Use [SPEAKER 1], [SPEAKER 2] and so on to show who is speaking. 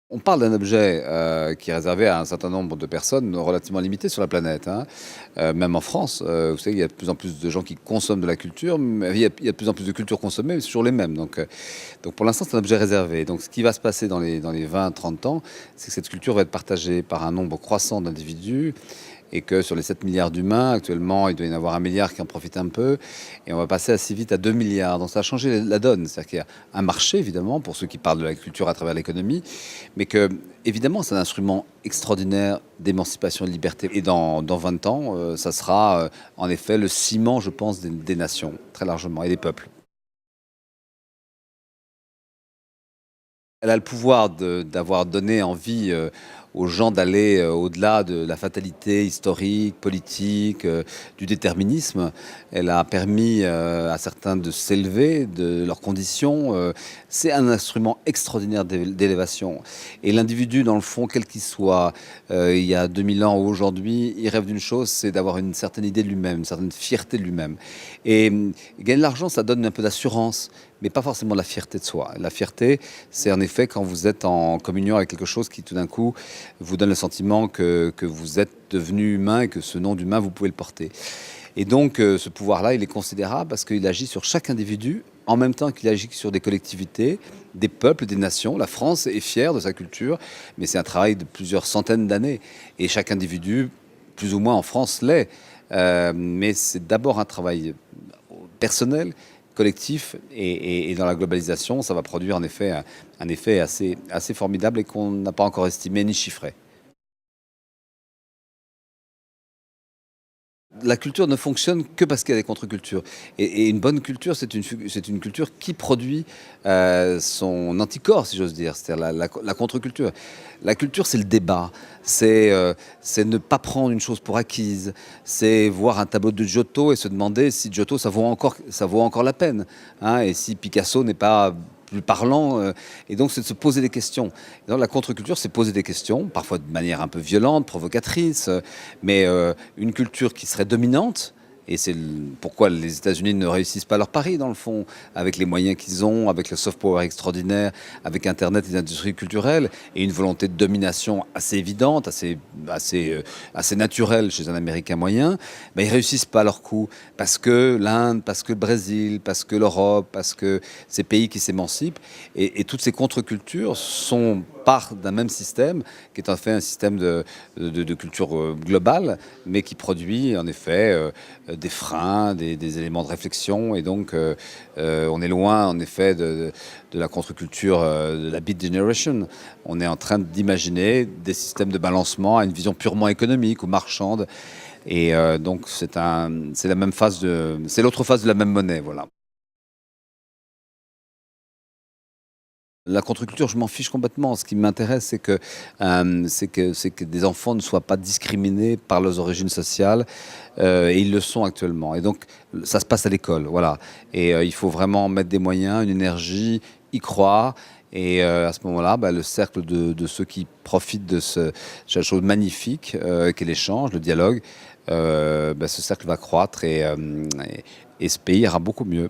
[SPEAKER 1] On parle d'un objet qui est réservé à un certain nombre de personnes relativement limitées sur la planète, hein. Même en France, vous savez, il y a de plus en plus de gens qui consomment de la culture, mais il y a de plus en plus de cultures consommées, mais c'est toujours les mêmes. Donc pour l'instant, c'est un objet réservé. Donc ce qui va se passer dans les 20-30 ans, c'est que cette culture va être partagée par un nombre croissant d'individus et que sur les 7 milliards d'humains, actuellement, il doit y en avoir 1 milliard qui en profite un peu, et on va passer assez vite à 2 milliards. Donc ça a changé la donne. C'est-à-dire qu'il y a un marché, évidemment, pour ceux qui parlent de la culture à travers l'économie, mais que, évidemment, c'est un instrument extraordinaire d'émancipation et de liberté. Et dans 20 ans, ça sera, en effet, le ciment, je pense, des nations, très largement, et des peuples. Elle a le pouvoir d'avoir donné envie aux gens d'aller au-delà de la fatalité historique, politique, du déterminisme. Elle a permis à certains de s'élever de leurs conditions. C'est un instrument extraordinaire d'élévation. Et l'individu, dans le fond, quel qu'il soit, il y a 2000 ans ou aujourd'hui, il rêve d'une chose, c'est d'avoir une certaine idée de lui-même, une certaine fierté de lui-même. Et gagner de l'argent, ça donne un peu d'assurance, mais pas forcément la fierté de soi. La fierté, c'est en effet quand vous êtes en communion avec quelque chose qui tout d'un coup vous donne le sentiment que vous êtes devenu humain et que ce nom d'humain, vous pouvez le porter. Et donc ce pouvoir-là, il est considérable parce qu'il agit sur chaque individu en même temps qu'il agit sur des collectivités, des peuples, des nations. La France est fière de sa culture, mais c'est un travail de plusieurs centaines d'années. Et chaque individu, plus ou moins en France, l'est. Mais c'est d'abord un travail personnel, collectif, et dans la globalisation, ça va produire en effet un effet assez formidable et qu'on n'a pas encore estimé ni chiffré. La culture ne fonctionne que parce qu'il y a des contre-cultures. Et une bonne culture, c'est une culture qui produit son anticorps, si j'ose dire, c'est-à-dire la contre-culture. La culture, c'est le débat, c'est ne pas prendre une chose pour acquise, c'est voir un tableau de Giotto et se demander si Giotto, ça vaut encore la peine, hein, et si Picasso n'est pas plus parlant. Et donc, c'est de se poser des questions. Et donc, la contre-culture, c'est poser des questions, parfois de manière un peu violente, provocatrice, mais une culture qui serait dominante. Et c'est pourquoi les États-Unis ne réussissent pas leur pari, dans le fond, avec les moyens qu'ils ont, avec le soft power extraordinaire, avec Internet et les industries culturelles, et une volonté de domination assez évidente, assez naturelle chez un Américain moyen. Mais ils réussissent pas leur coup, parce que l'Inde, parce que le Brésil, parce que l'Europe, parce que ces pays qui s'émancipent, et toutes ces contre-cultures sont part d'un même système, qui est en fait un système de culture globale, mais qui produit en effet des freins, des éléments de réflexion. Et donc, on est loin en effet de la contre-culture de la Beat Generation. On est en train d'imaginer des systèmes de balancement à une vision purement économique ou marchande. Et donc, c'est la même phase c'est l'autre face de la même monnaie, voilà. La contre-culture, je m'en fiche complètement. Ce qui m'intéresse, c'est que des enfants ne soient pas discriminés par leurs origines sociales, et ils le sont actuellement. Et donc, ça se passe à l'école, voilà. Et il faut vraiment mettre des moyens, une énergie, y croire. Et à ce moment-là, le cercle de ceux qui profitent de cette chose magnifique qu'est l'échange, le dialogue, ce cercle va croître, et ce pays ira beaucoup mieux.